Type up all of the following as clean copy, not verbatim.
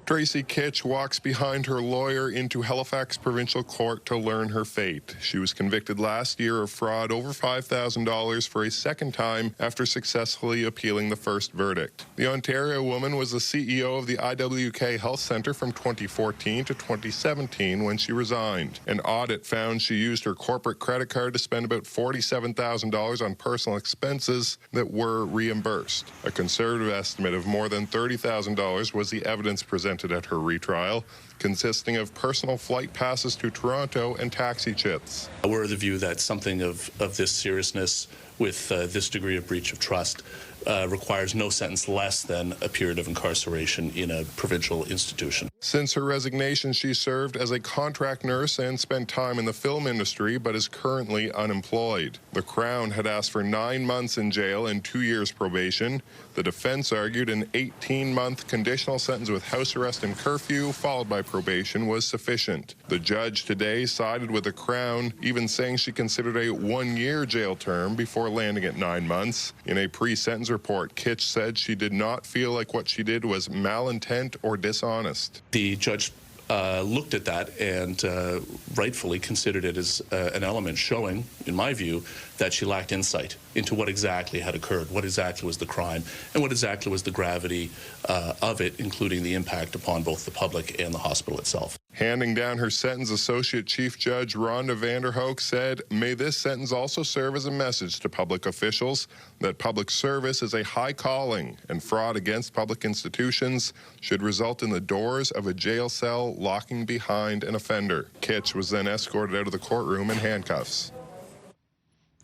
Tracy Kitch walks behind her lawyer into Halifax Provincial Court to learn her fate. She was convicted last year of fraud over $5,000 for a second time after successfully appealing the first verdict. The Ontario woman was the CEO of the IWK Health Centre from 2014 to 2017 when she resigned. An audit found she used her corporate credit card to spend about $47,000 on personal expenses that were reimbursed. A conservative estimate of more than $30,000 was the evidence presented at her retrial, consisting of personal flight passes to Toronto and taxi chits. We're of the view that something of this seriousness with this degree of breach of trust requires no sentence less than a period of incarceration in a provincial institution. Since her resignation, she served as a contract nurse and spent time in the film industry, but is currently unemployed. The Crown had asked for 9 months in jail and 2 years probation. The defense argued an 18-month conditional sentence with house arrest and curfew, followed by probation, was sufficient. The judge today sided with the Crown, even saying she considered a 1-year jail term before landing at 9 months. In a pre-sentence report, Kitch said she did not feel like what she did was malintent or dishonest. The judge looked at that and rightfully considered it as an element showing, in my view, that she lacked insight into what exactly had occurred, what exactly was the crime, and what exactly was the gravity of it, including the impact upon both the public and the hospital itself. Handing down her sentence, Associate Chief Judge Rhonda Vanderhoek said, "May this sentence also serve as a message to public officials that public service is a high calling and fraud against public institutions should result in the doors of a jail cell locking behind an offender." Kitch was then escorted out of the courtroom in handcuffs.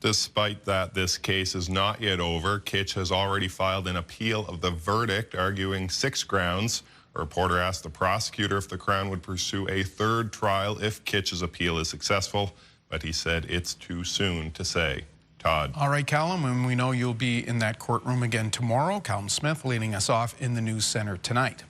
Despite that, this case is not yet over. Kitch has already filed an appeal of the verdict, arguing 6 grounds. A reporter asked the prosecutor if the Crown would pursue a third trial if Kitch's appeal is successful, but he said it's too soon to say. Todd. All right, Callum, and we know you'll be in that courtroom again tomorrow. Callum Smith leading us off in the News Center tonight.